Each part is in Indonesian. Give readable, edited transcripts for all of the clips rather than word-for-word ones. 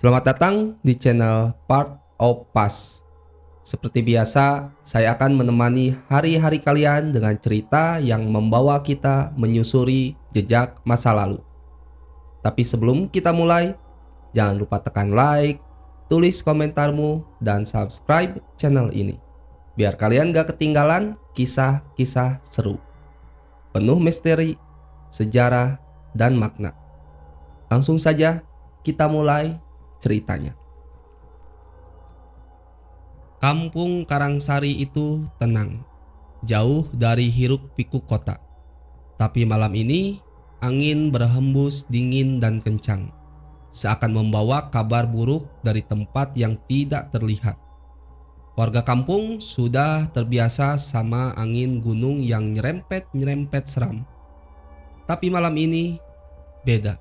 Selamat datang di channel Part of Past. Seperti biasa, saya akan menemani hari-hari kalian dengan cerita yang membawa kita menyusuri jejak masa lalu. Tapi sebelum kita mulai, jangan lupa tekan like, tulis komentarmu, dan subscribe channel ini. Biar kalian gak ketinggalan kisah-kisah seru, penuh misteri, sejarah, dan makna. Langsung saja kita mulai ceritanya. Kampung Karangsari itu tenang, jauh dari hiruk-pikuk kota. Tapi malam ini, angin berhembus dingin dan kencang, seakan membawa kabar buruk dari tempat yang tidak terlihat. Warga kampung sudah terbiasa sama angin gunung yang nyerempet-nyerempet seram. Tapi malam ini beda.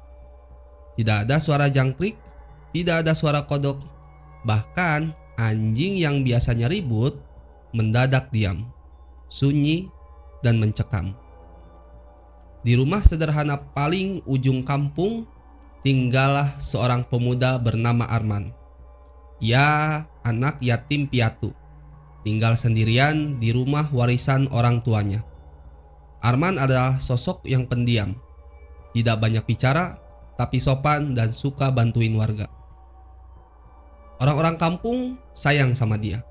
Tidak ada suara jangkrik, tidak ada suara kodok, bahkan anjing yang biasanya ribut mendadak diam, sunyi, dan mencekam. Di rumah sederhana paling ujung kampung tinggallah seorang pemuda bernama Arman. Ia anak yatim piatu, tinggal sendirian di rumah warisan orang tuanya. Arman adalah sosok yang pendiam, tidak banyak bicara, tapi sopan dan suka bantuin warga. Orang-orang kampung sayang sama dia,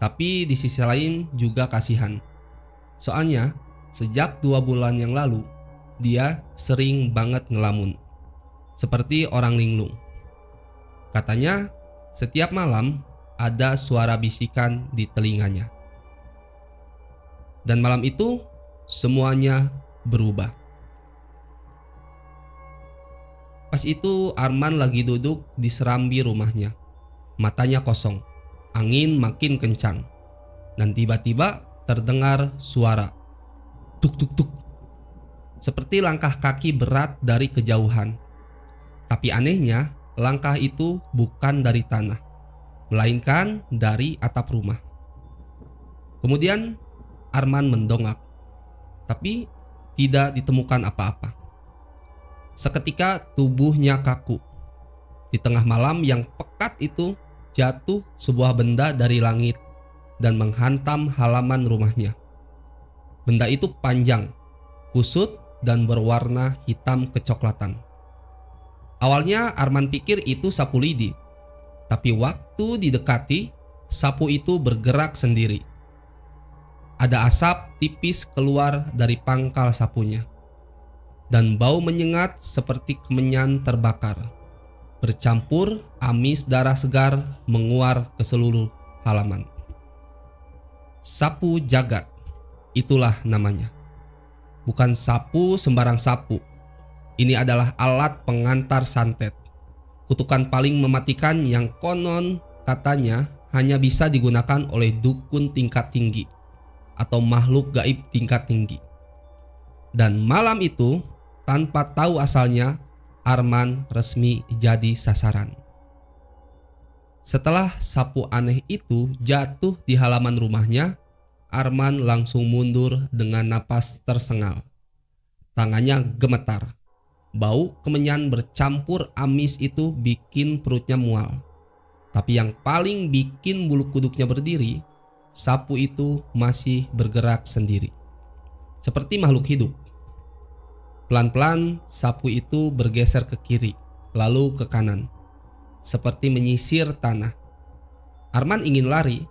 tapi di sisi lain juga kasihan. Soalnya sejak 2 bulan yang lalu, dia sering banget ngelamun, seperti orang linglung. Katanya setiap malam ada suara bisikan di telinganya. Dan malam itu semuanya berubah. Pas itu Arman lagi duduk di serambi rumahnya. Matanya kosong, angin makin kencang, dan tiba-tiba terdengar suara tuk tuk tuk, seperti langkah kaki berat dari kejauhan. Tapi anehnya, langkah itu bukan dari tanah, melainkan dari atap rumah. Kemudian Arman mendongak, tapi tidak ditemukan apa-apa. Seketika tubuhnya kaku. Di tengah malam yang pekat itu, jatuh sebuah benda dari langit dan menghantam halaman rumahnya. Benda itu panjang, kusut, dan berwarna hitam kecoklatan. Awalnya Arman pikir itu sapu lidi, tapi waktu didekati, sapu itu bergerak sendiri. Ada asap tipis keluar dari pangkal sapunya, dan bau menyengat seperti kemenyan terbakar. Bercampur amis darah segar menguar ke seluruh halaman. Sapu jagat, itulah namanya. Bukan sapu sembarang sapu. Ini adalah alat pengantar santet. Kutukan paling mematikan yang konon katanya hanya bisa digunakan oleh dukun tingkat tinggi atau makhluk gaib tingkat tinggi. Dan malam itu, tanpa tahu asalnya, Arman resmi jadi sasaran. Setelah sapu aneh itu jatuh di halaman rumahnya, Arman langsung mundur dengan napas tersengal. Tangannya gemetar. Bau kemenyan bercampur amis itu bikin perutnya mual. Tapi yang paling bikin bulu kuduknya berdiri, sapu itu masih bergerak sendiri, seperti makhluk hidup. Pelan-pelan sapu itu bergeser ke kiri, lalu ke kanan, seperti menyisir tanah. Arman ingin lari,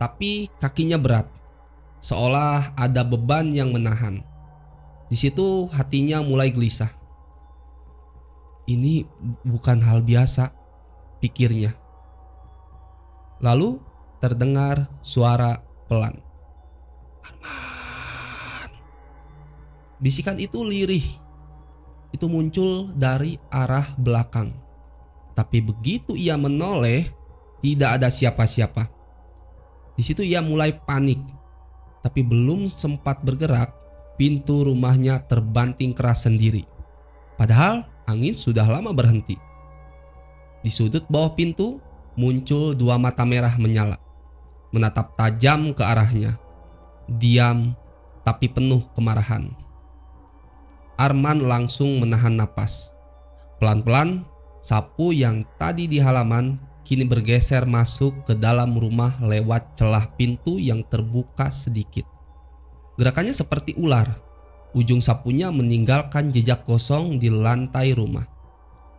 tapi kakinya berat, seolah ada beban yang menahan. Di situ hatinya mulai gelisah. Ini bukan hal biasa, pikirnya. Lalu terdengar suara pelan. Arman. Bisikan itu lirih. Itu muncul dari arah belakang. Tapi begitu ia menoleh, tidak ada siapa-siapa. Di situ ia mulai panik. Tapi belum sempat bergerak, pintu rumahnya terbanting keras sendiri. Padahal angin sudah lama berhenti. Di sudut bawah pintu muncul 2 mata merah menyala, menatap tajam ke arahnya. Diam tapi penuh kemarahan. Arman langsung menahan napas. Pelan-pelan sapu yang tadi di halaman kini bergeser masuk ke dalam rumah lewat celah pintu yang terbuka sedikit. Gerakannya seperti ular. Ujung sapunya meninggalkan jejak kosong di lantai rumah,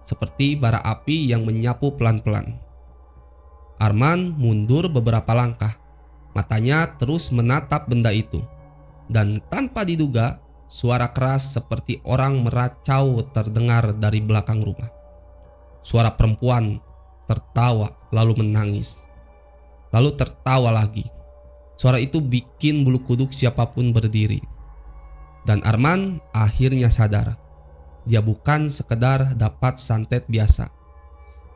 seperti bara api yang menyapu pelan-pelan. Arman mundur beberapa langkah. Matanya terus menatap benda itu. Dan tanpa diduga, suara keras seperti orang meracau terdengar dari belakang rumah. Suara perempuan tertawa lalu menangis. Lalu tertawa lagi. Suara itu bikin bulu kuduk siapapun berdiri. Dan Arman akhirnya sadar. Dia bukan sekedar dapat santet biasa.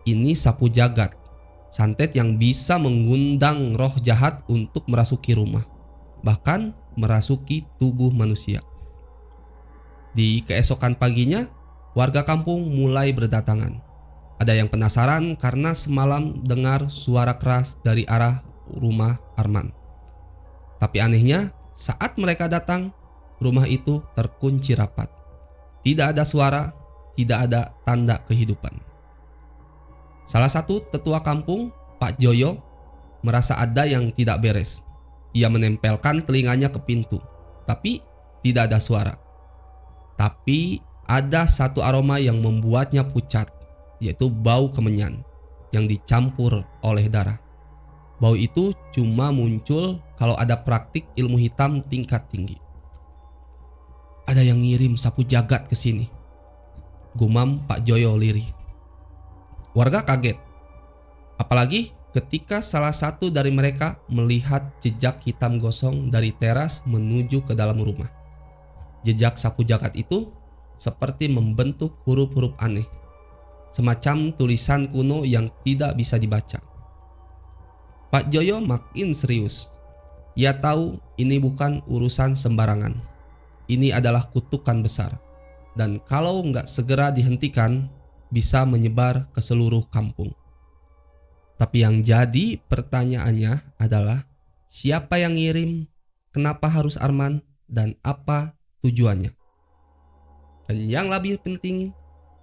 Ini sapu jagat. Santet yang bisa mengundang roh jahat untuk merasuki rumah. Bahkan merasuki tubuh manusia. Di keesokan paginya, warga kampung mulai berdatangan. Ada yang penasaran karena semalam dengar suara keras dari arah rumah Arman. Tapi anehnya, saat mereka datang, rumah itu terkunci rapat. Tidak ada suara, tidak ada tanda kehidupan. Salah satu tetua kampung, Pak Joyo, merasa ada yang tidak beres. Ia menempelkan telinganya ke pintu, tapi tidak ada suara. Tapi ada satu aroma yang membuatnya pucat, yaitu bau kemenyan yang dicampur oleh darah. Bau itu cuma muncul kalau ada praktik ilmu hitam tingkat tinggi. Ada yang ngirim sapu jagat ke sini, gumam Pak Joyo lirih. Warga kaget, apalagi ketika salah satu dari mereka melihat jejak hitam gosong dari teras menuju ke dalam rumah. Jejak sapu jagat itu seperti membentuk huruf-huruf aneh, semacam tulisan kuno yang tidak bisa dibaca. Pak Joyo makin serius. Ia tahu ini bukan urusan sembarangan. Ini adalah kutukan besar. Dan kalau nggak segera dihentikan, bisa menyebar ke seluruh kampung. Tapi yang jadi pertanyaannya adalah, siapa yang ngirim, kenapa harus Arman, dan apa tujuannya? Dan yang lebih penting,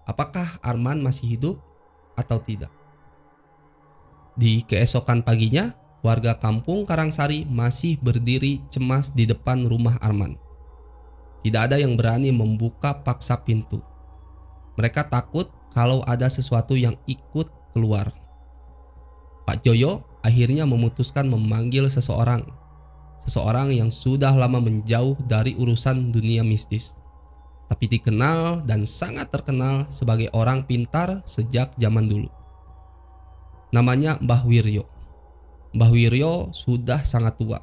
apakah Arman masih hidup atau tidak? Di keesokan paginya, warga kampung Karangsari masih berdiri cemas di depan rumah Arman. Tidak ada yang berani membuka paksa pintu. Mereka takut kalau ada sesuatu yang ikut keluar. Pak Joyo akhirnya memutuskan memanggil seseorang yang sudah lama menjauh dari urusan dunia mistis, tapi dikenal dan sangat terkenal sebagai orang pintar sejak zaman dulu. Namanya Mbah Wiryo. Mbah Wiryo sudah sangat tua.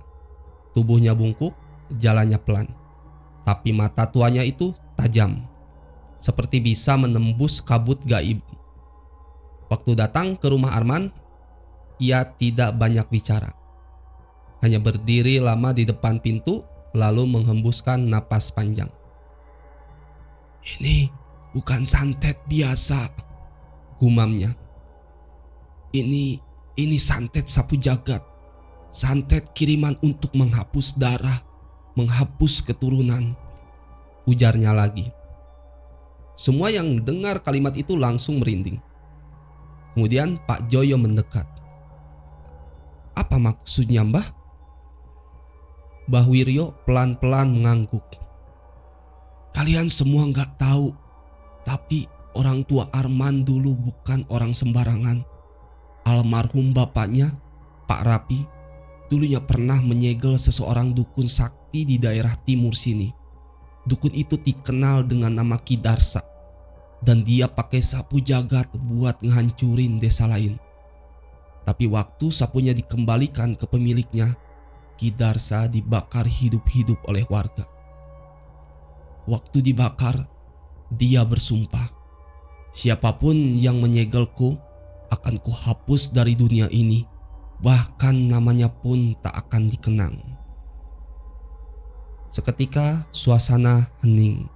Tubuhnya bungkuk, jalannya pelan. Tapi mata tuanya itu tajam, seperti bisa menembus kabut gaib. Waktu datang ke rumah Arman, ia tidak banyak bicara. Hanya berdiri lama di depan pintu, lalu menghembuskan napas panjang. "Ini bukan santet biasa," gumamnya. Ini santet sapu jagat. Santet kiriman untuk menghapus darah, menghapus keturunan, ujarnya lagi. Semua yang dengar kalimat itu langsung merinding. Kemudian Pak Joyo mendekat. "Apa maksudnya, Mbah?" Mbah Wiryo pelan-pelan mengangguk. "Kalian semua nggak tahu, tapi orang tua Arman dulu bukan orang sembarangan. Almarhum bapaknya, Pak Rapi, dulunya pernah menyegel seseorang dukun sakti di daerah timur sini. Dukun itu dikenal dengan nama Ki Darsa, dan dia pakai sapu jagat buat ngehancurin desa lain. Tapi waktu sapunya dikembalikan ke pemiliknya, Ki Darsa dibakar hidup-hidup oleh warga. Waktu dibakar, dia bersumpah, siapapun yang menyegelku akan kuhapus dari dunia ini, bahkan namanya pun tak akan dikenang." Seketika suasana hening.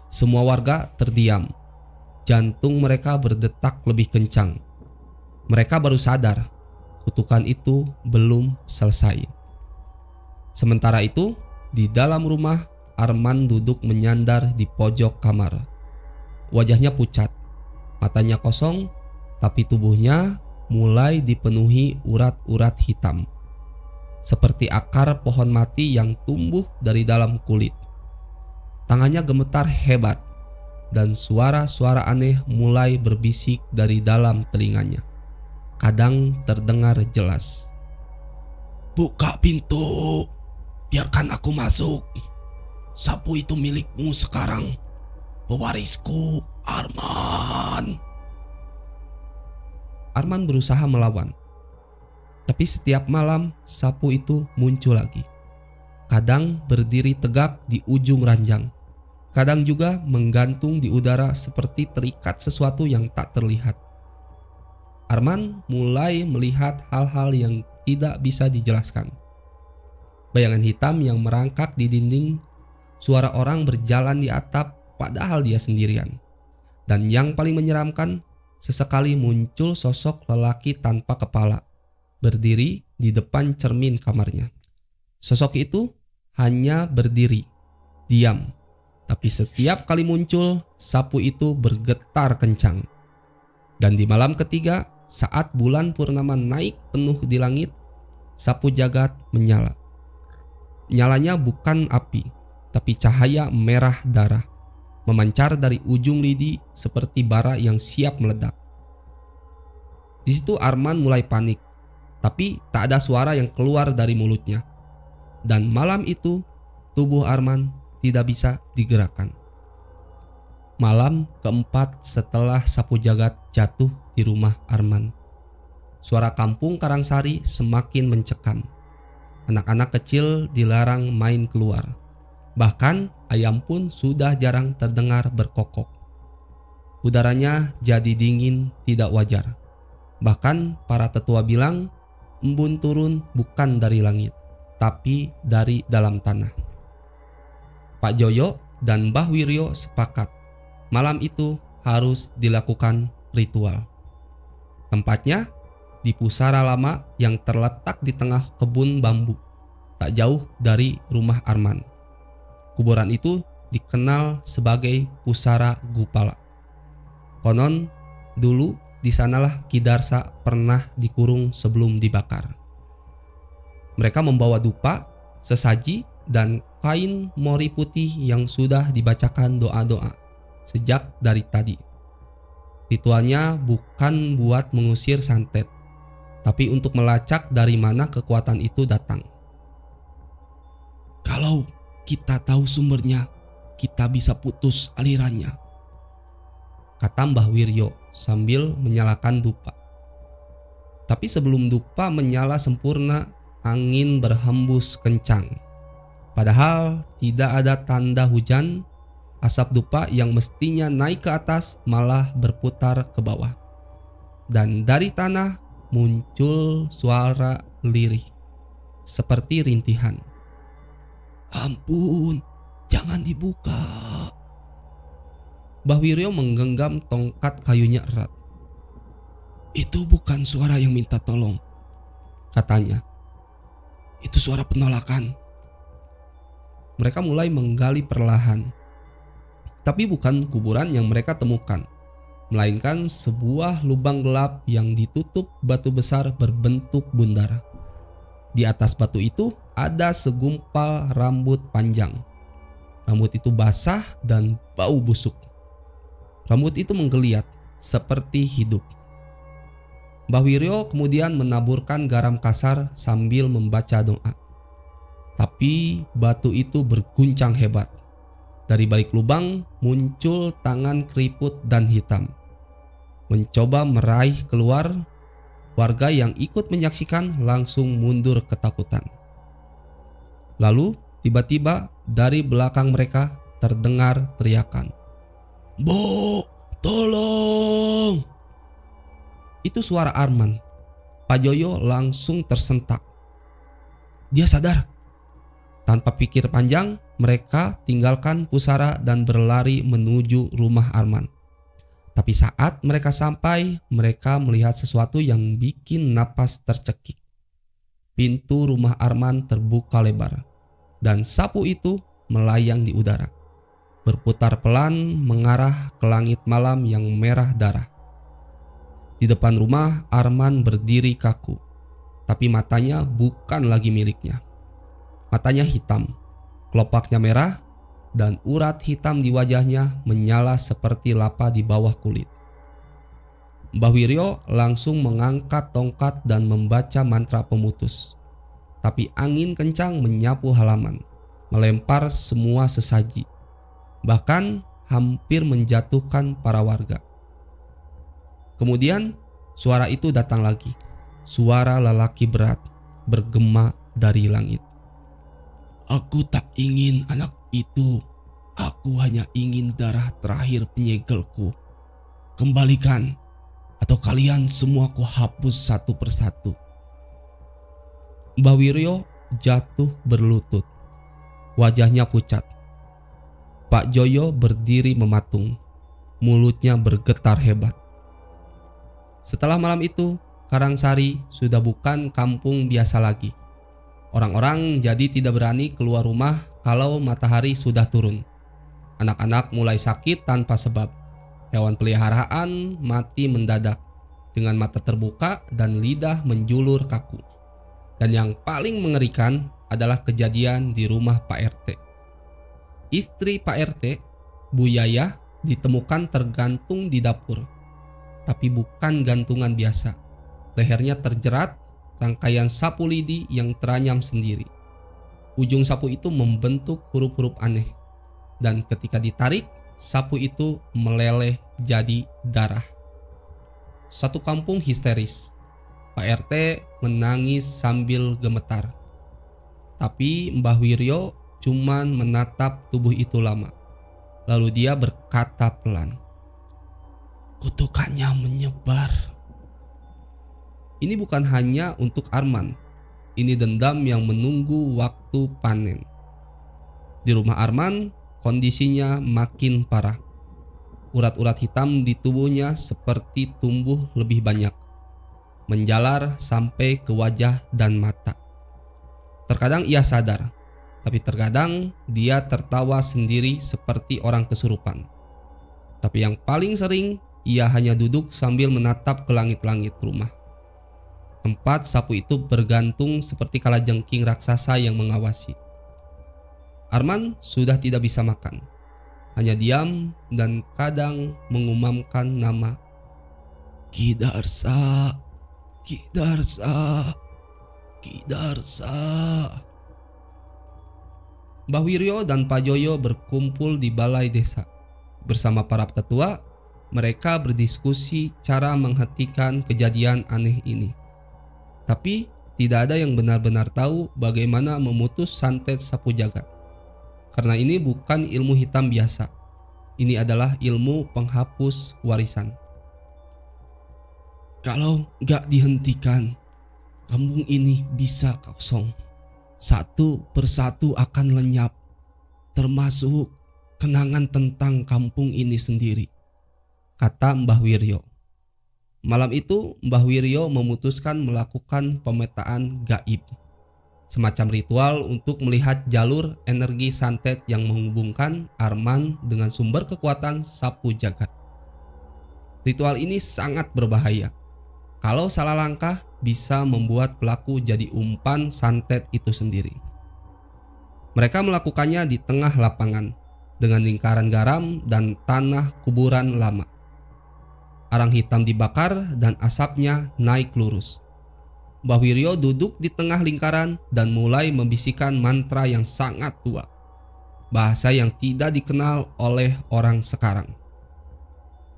Semua warga terdiam. Jantung mereka berdetak lebih kencang. Mereka baru sadar kutukan itu belum selesai. Sementara itu, di dalam rumah, Arman duduk menyandar di pojok kamar. Wajahnya pucat. Matanya kosong, tapi tubuhnya mulai dipenuhi urat-urat hitam, seperti akar pohon mati yang tumbuh dari dalam kulit. Tangannya gemetar hebat, dan suara-suara aneh mulai berbisik dari dalam telinganya. Kadang terdengar jelas. "Buka pintu, biarkan aku masuk. Sapu itu milikmu sekarang, pewarisku Arman." Arman berusaha melawan, tapi setiap malam sapu itu muncul lagi. Kadang berdiri tegak di ujung ranjang, kadang juga menggantung di udara seperti terikat sesuatu yang tak terlihat. Arman mulai melihat hal-hal yang tidak bisa dijelaskan. Bayangan hitam yang merangkak di dinding, suara orang berjalan di atap padahal dia sendirian. Dan yang paling menyeramkan, sesekali muncul sosok lelaki tanpa kepala, berdiri di depan cermin kamarnya. Sosok itu hanya berdiri, diam. Tapi setiap kali muncul, sapu itu bergetar kencang. Dan di malam ketiga, saat bulan purnama naik penuh di langit, sapu jagat menyala. Nyalanya bukan api, tapi cahaya merah darah, memancar dari ujung lidi seperti bara yang siap meledak. Di situ Arman mulai panik, tapi tak ada suara yang keluar dari mulutnya. Dan malam itu, tubuh Arman tidak bisa digerakkan. Malam keempat setelah sapu jagat jatuh di rumah Arman, suara kampung Karangsari semakin mencekam. Anak-anak kecil dilarang main keluar. Bahkan ayam pun sudah jarang terdengar berkokok. Udaranya jadi dingin tidak wajar. Bahkan para tetua bilang embun turun bukan dari langit, tapi dari dalam tanah. Pak Joyo dan Mbah Wiryo sepakat malam itu harus dilakukan ritual. Tempatnya di pusara lama yang terletak di tengah kebun bambu, tak jauh dari rumah Arman. Kuburan itu dikenal sebagai pusara Gupala. Konon dulu di sanalah Ki Darsa pernah dikurung sebelum dibakar. Mereka membawa dupa, sesaji, dan kain mori putih yang sudah dibacakan doa-doa sejak dari tadi. Ritualnya bukan buat mengusir santet, tapi untuk melacak dari mana kekuatan itu datang. Kalau kita tahu sumbernya, kita bisa putus alirannya, kata Mbah Wiryo sambil menyalakan dupa. Tapi sebelum dupa menyala sempurna, angin berhembus kencang. Padahal tidak ada tanda hujan, asap dupa yang mestinya naik ke atas malah berputar ke bawah. Dan dari tanah muncul suara lirih, seperti rintihan. "Ampun, jangan dibuka." Mbah Wiryo menggenggam tongkat kayunya erat. "Itu bukan suara yang minta tolong," katanya. "Itu suara penolakan." Mereka mulai menggali perlahan. Tapi bukan kuburan yang mereka temukan, melainkan sebuah lubang gelap yang ditutup batu besar berbentuk bundar. Di atas batu itu ada segumpal rambut panjang. Rambut itu basah dan bau busuk. Rambut itu menggeliat seperti hidup. Mbah Wiryo kemudian menaburkan garam kasar sambil membaca doa. Tapi batu itu berguncang hebat. Dari balik lubang muncul tangan keriput dan hitam, mencoba meraih keluar. Warga yang ikut menyaksikan langsung mundur ketakutan. Lalu tiba-tiba dari belakang mereka terdengar teriakan, "Bo, tolong!" Itu suara Arman. Pak Joyo langsung tersentak. Dia sadar. Tanpa pikir panjang, mereka tinggalkan pusara dan berlari menuju rumah Arman. Tapi saat mereka sampai, mereka melihat sesuatu yang bikin napas tercekik. Pintu rumah Arman terbuka lebar, dan sapu itu melayang di udara, berputar pelan mengarah ke langit malam yang merah darah. Di depan rumah Arman berdiri kaku, tapi matanya bukan lagi miliknya. Matanya hitam, kelopaknya merah, dan urat hitam di wajahnya menyala seperti lapa di bawah kulit. Mbah Wiryo langsung mengangkat tongkat dan membaca mantra pemutus. Tapi angin kencang menyapu halaman, melempar semua sesaji, bahkan hampir menjatuhkan para warga. Kemudian suara itu datang lagi, suara lelaki berat bergema dari langit. Aku tak ingin anak itu, aku hanya ingin darah terakhir penyegelku. Kembalikan, atau kalian semua ku hapus satu persatu. Mbah Wiryo jatuh berlutut, wajahnya pucat. Pak Joyo berdiri mematung, mulutnya bergetar hebat. Setelah malam itu, Karangsari sudah bukan kampung biasa lagi. Orang-orang jadi tidak berani keluar rumah kalau matahari sudah turun. Anak-anak mulai sakit tanpa sebab. Hewan peliharaan mati mendadak dengan mata terbuka dan lidah menjulur kaku. Dan yang paling mengerikan adalah kejadian di rumah Pak RT. Istri Pak RT, Bu Yayah, ditemukan tergantung di dapur. Tapi bukan gantungan biasa. Lehernya terjerat rangkaian sapu lidi yang teranyam sendiri. Ujung sapu itu membentuk huruf-huruf aneh. Dan ketika ditarik, sapu itu meleleh jadi darah. Satu kampung histeris. Pak RT menangis sambil gemetar. Tapi Mbah Wiryo cuman menatap tubuh itu lama. Lalu dia berkata pelan, "Kutukannya menyebar." Ini bukan hanya untuk Arman. Ini dendam yang menunggu waktu panen. Di rumah Arman, kondisinya makin parah. Urat-urat hitam di tubuhnya seperti tumbuh lebih banyak, menjalar sampai ke wajah dan mata. Terkadang ia sadar, tapi terkadang dia tertawa sendiri seperti orang kesurupan. Tapi yang paling sering, ia hanya duduk sambil menatap ke langit-langit rumah. Tempat sapu itu bergantung seperti kalajengking raksasa yang mengawasi. Arman sudah tidak bisa makan, hanya diam dan kadang mengumamkan nama Ki Darsa, Ki Darsa, Ki Darsa. Mbah Wiryo dan Pak Joyo berkumpul di balai desa. Bersama para tetua, mereka berdiskusi cara menghentikan kejadian aneh ini. Tapi tidak ada yang benar-benar tahu bagaimana memutus santet sapu jagat. Karena ini bukan ilmu hitam biasa. Ini adalah ilmu penghapus warisan. Kalau gak dihentikan, kampung ini bisa kosong. Satu persatu akan lenyap, termasuk kenangan tentang kampung ini sendiri, kata Mbah Wiryo. Malam itu Mbah Wiryo memutuskan melakukan pemetaan gaib, semacam ritual untuk melihat jalur energi santet yang menghubungkan Arman dengan sumber kekuatan sapu jagat. Ritual ini sangat berbahaya. Kalau salah langkah bisa membuat pelaku jadi umpan santet itu sendiri. Mereka melakukannya di tengah lapangan dengan lingkaran garam dan tanah kuburan lama. Arang hitam dibakar dan asapnya naik lurus. Mbah Wiryo duduk di tengah lingkaran dan mulai membisikkan mantra yang sangat tua, bahasa yang tidak dikenal oleh orang sekarang.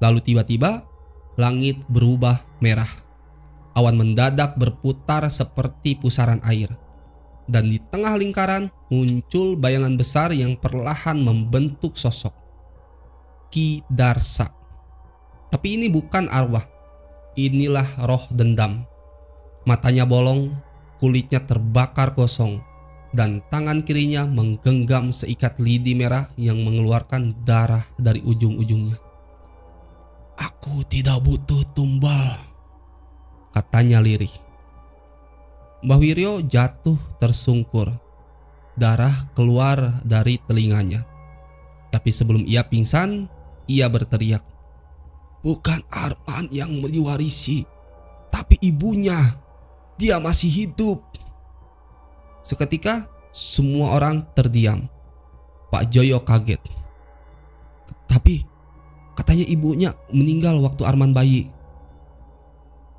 Lalu tiba-tiba langit berubah merah. Awan mendadak berputar seperti pusaran air. Dan di tengah lingkaran muncul bayangan besar yang perlahan membentuk sosok Ki Darsa. Tapi ini bukan arwah. Inilah roh dendam. Matanya bolong, kulitnya terbakar gosong, dan tangan kirinya menggenggam seikat lidi merah yang mengeluarkan darah dari ujung-ujungnya. Aku tidak butuh tumbal, katanya lirih. Mbah Wiryo jatuh tersungkur. Darah keluar dari telinganya. Tapi sebelum ia pingsan, ia berteriak, "Bukan Arman yang mewarisi, tapi ibunya. Dia masih hidup." Seketika semua orang terdiam. Pak Joyo kaget. "Tapi katanya ibunya meninggal waktu Arman bayi."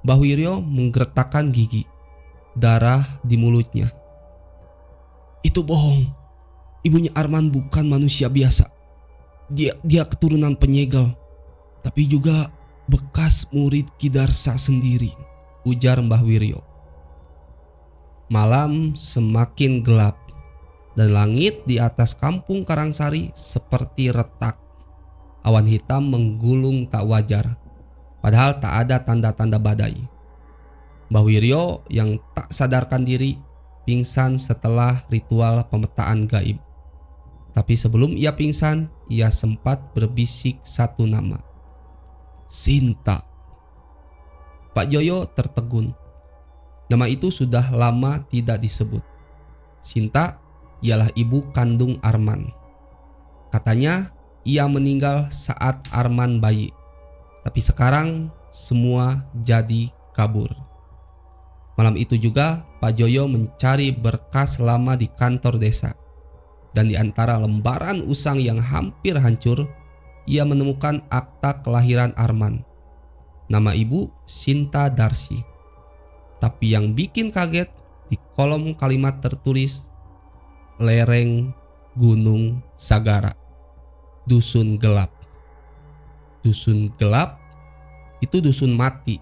Mbah Wiryo menggertakkan gigi. Darah di mulutnya. "Itu bohong. Ibunya Arman bukan manusia biasa. Dia keturunan penyegel, tapi juga bekas murid Ki Darsa sendiri," ujar Mbah Wiryo. Malam semakin gelap dan langit di atas kampung Karangsari seperti retak. Awan hitam menggulung tak wajar, padahal tak ada tanda-tanda badai. Mbah Wiryo yang tak sadarkan diri pingsan setelah ritual pemetaan gaib. Tapi sebelum ia pingsan, ia sempat berbisik satu nama, "Sinta." Pak Joyo tertegun. Nama itu sudah lama tidak disebut. Sinta ialah ibu kandung Arman. Katanya ia meninggal saat Arman bayi. Tapi sekarang semua jadi kabur. Malam itu juga Pak Joyo mencari berkas lama di kantor desa. Dan di antara lembaran usang yang hampir hancur, ia menemukan akta kelahiran Arman. Nama ibu Sinta Darsi. Tapi yang bikin kaget, di kolom kalimat tertulis lereng Gunung Sagara, dusun gelap. Dusun gelap itu dusun mati.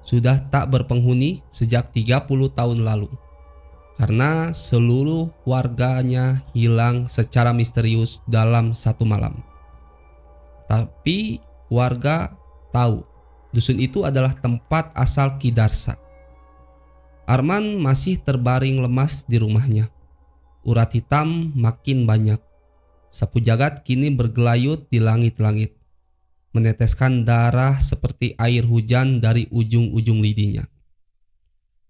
Sudah tak berpenghuni sejak 30 tahun lalu. Karena seluruh warganya hilang secara misterius dalam satu malam. Tapi warga tahu dusun itu adalah tempat asal Ki Darsa. Arman masih terbaring lemas di rumahnya. Urat hitam makin banyak. Sapu jagat kini bergelayut di langit-langit, meneteskan darah seperti air hujan dari ujung-ujung lidinya.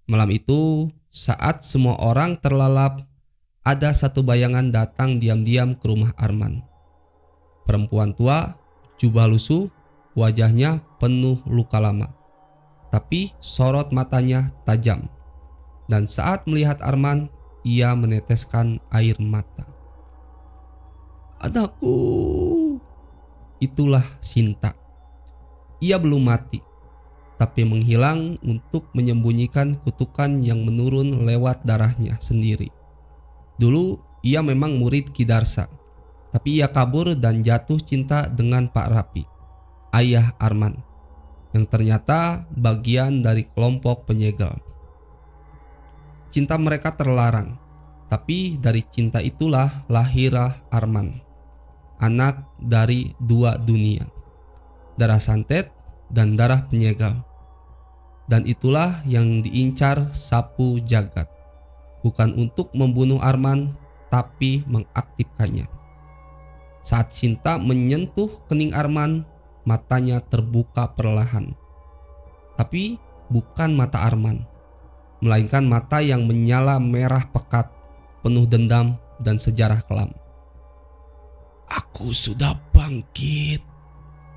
Malam itu, saat semua orang terlalap, ada satu bayangan datang diam-diam ke rumah Arman. Perempuan tua, jubah lusuh, wajahnya penuh luka lama. Tapi sorot matanya tajam. Dan saat melihat Arman, ia meneteskan air mata. "Anakku." Itulah Sinta. Ia belum mati, tapi menghilang untuk menyembunyikan kutukan yang menurun lewat darahnya sendiri. Dulu ia memang murid Ki Darsa, tapi ia kabur dan jatuh cinta dengan Pak Rapi, ayah Arman, yang ternyata bagian dari kelompok penyegel. Cinta mereka terlarang, tapi dari cinta itulah lahirlah Arman, anak dari dua dunia, darah santet dan darah penyegel. Dan itulah yang diincar sapu jagat, bukan untuk membunuh Arman, tapi mengaktifkannya. Saat Sinta menyentuh kening Arman, matanya terbuka perlahan. Tapi bukan mata Arman, melainkan mata yang menyala merah pekat, penuh dendam dan sejarah kelam. "Aku sudah bangkit.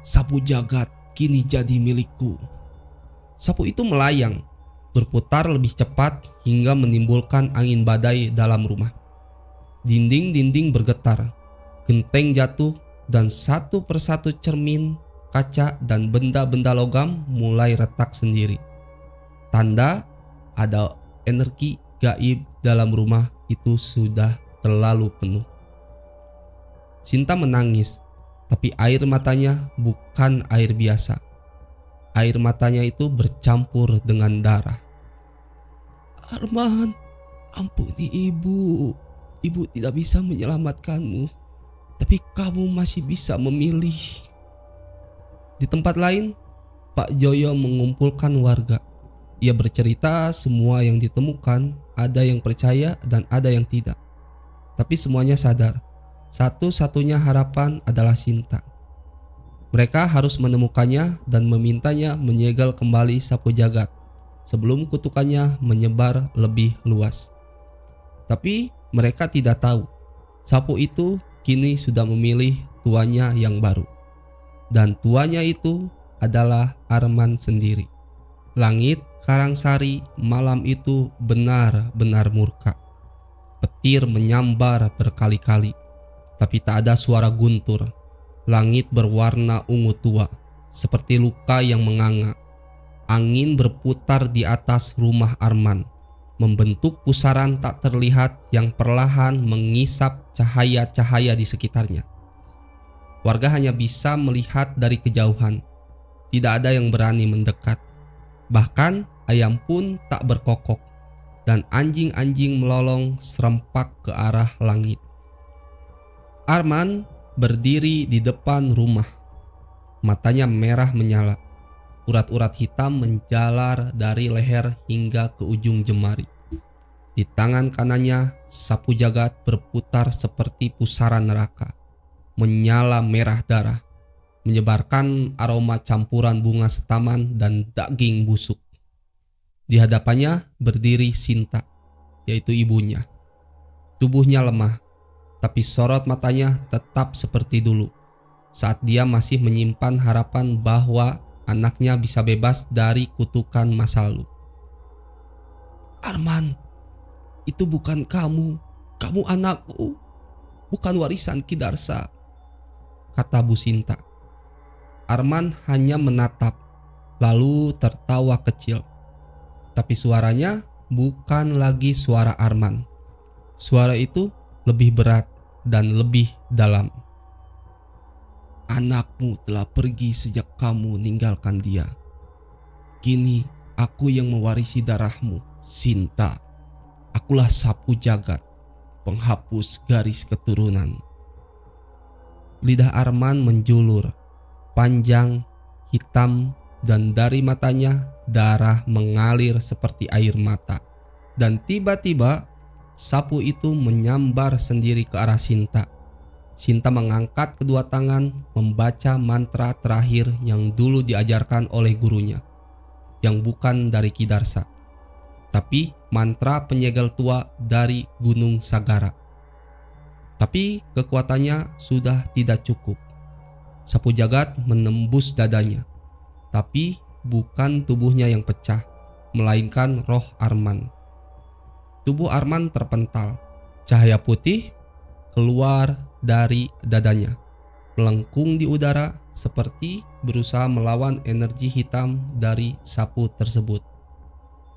Sapu jagat kini jadi milikku." Sapu itu melayang, berputar lebih cepat hingga menimbulkan angin badai dalam rumah. Dinding-dinding bergetar, genteng jatuh, dan satu persatu cermin, kaca, dan benda-benda logam mulai retak sendiri. Tanda ada energi gaib dalam rumah itu sudah terlalu penuh. Sinta menangis, tapi air matanya bukan air biasa. Air matanya itu bercampur dengan darah. "Arman, ampuni ibu. Ibu tidak bisa menyelamatkanmu, tapi kamu masih bisa memilih." Di tempat lain, Pak Joyo mengumpulkan warga. Ia bercerita semua yang ditemukan, ada yang percaya dan ada yang tidak. Tapi semuanya sadar, satu-satunya harapan adalah Sinta. Mereka harus menemukannya dan memintanya menyegel kembali sapu jagat sebelum kutukannya menyebar lebih luas. Tapi mereka tidak tahu, sapu itu kini sudah memilih tuannya yang baru. Dan tuannya itu adalah Arman sendiri. Langit Karangsari malam itu benar-benar murka. Petir menyambar berkali-kali, tapi tak ada suara guntur. Langit berwarna ungu tua, seperti luka yang menganga. Angin berputar di atas rumah Arman, membentuk pusaran tak terlihat yang perlahan mengisap cahaya-cahaya di sekitarnya. Warga hanya bisa melihat dari kejauhan. Tidak ada yang berani mendekat. Bahkan ayam pun tak berkokok, dan anjing-anjing melolong serempak ke arah langit. Arman berdiri di depan rumah. Matanya merah menyala. Urat-urat hitam menjalar dari leher hingga ke ujung jemari. Di tangan kanannya, sapu jagat berputar seperti pusaran neraka, menyala merah darah, menyebarkan aroma campuran bunga setaman dan daging busuk. Di hadapannya berdiri Sinta, yaitu ibunya. Tubuhnya lemah, tapi sorot matanya tetap seperti dulu, saat dia masih menyimpan harapan bahwa anaknya bisa bebas dari kutukan masa lalu. "Arman, itu bukan kamu. Kamu anakku, bukan warisan Ki Darsa," kata Bu Sinta. Arman hanya menatap, lalu tertawa kecil. Tapi suaranya bukan lagi suara Arman. Suara itu lebih berat dan lebih dalam. "Anakmu telah pergi sejak kamu meninggalkan dia. Kini aku yang mewarisi darahmu, Sinta. Akulah sapu jagat, penghapus garis keturunan." Lidah Arman menjulur, panjang, hitam, dan dari matanya darah mengalir seperti air mata. Dan tiba-tiba sapu itu menyambar sendiri ke arah Sinta. Sinta mengangkat kedua tangan membaca mantra terakhir yang dulu diajarkan oleh gurunya, yang bukan dari Ki Darsa, tapi mantra penyegel tua dari Gunung Sagara. Tapi kekuatannya sudah tidak cukup. Sapu jagat menembus dadanya, tapi bukan tubuhnya yang pecah, melainkan roh Arman. Tubuh Arman terpental, cahaya putih keluar dari dadanya, melengkung di udara seperti berusaha melawan energi hitam dari sapu tersebut.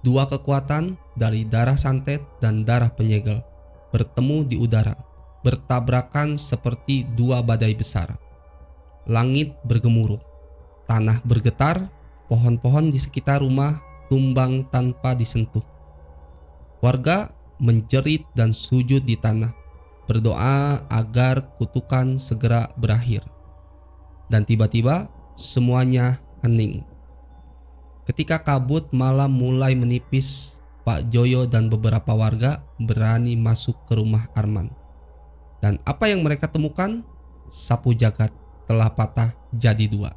Dua kekuatan dari darah santet dan darah penyegel bertemu di udara, bertabrakan seperti dua badai besar. Langit bergemuruh, tanah bergetar, pohon-pohon di sekitar rumah tumbang tanpa disentuh. Warga menjerit dan sujud di tanah, berdoa agar kutukan segera berakhir. Dan tiba-tiba semuanya hening. Ketika kabut malam mulai menipis, Pak Joyo dan beberapa warga berani masuk ke rumah Arman. Dan apa yang mereka temukan? Sapu jagat telah patah jadi dua.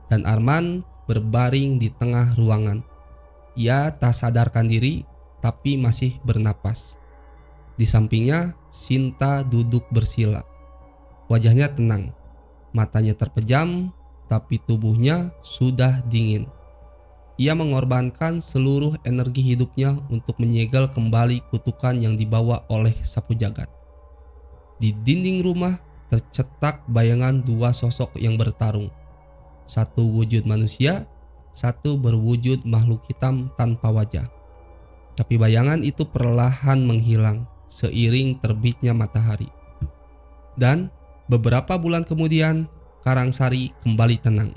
Dan Arman berbaring di tengah ruangan. Ia tak sadarkan diri, tapi masih bernapas. Di sampingnya Sinta duduk bersila. Wajahnya tenang, matanya terpejam, tapi tubuhnya sudah dingin. Ia mengorbankan seluruh energi hidupnya untuk menyegel kembali kutukan yang dibawa oleh sapu jagat. Di dinding rumah tercetak bayangan dua sosok yang bertarung. Satu wujud manusia, satu berwujud makhluk hitam tanpa wajah. Tapi bayangan itu perlahan menghilang seiring terbitnya matahari. Dan beberapa bulan kemudian Karangsari kembali tenang.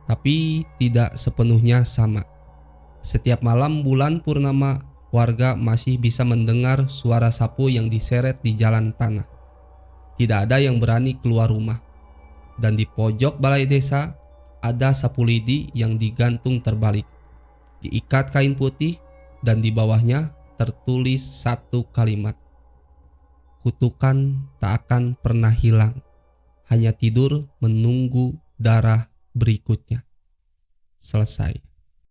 Tapi tidak sepenuhnya sama. Setiap malam bulan purnama, warga masih bisa mendengar suara sapu yang diseret di jalan tanah. Tidak ada yang berani keluar rumah. Dan di pojok balai desa ada sapu lidi yang digantung terbalik, diikat kain putih, dan di bawahnya tertulis satu kalimat: "Kutukan tak akan pernah hilang, hanya tidur menunggu darah berikutnya." Selesai.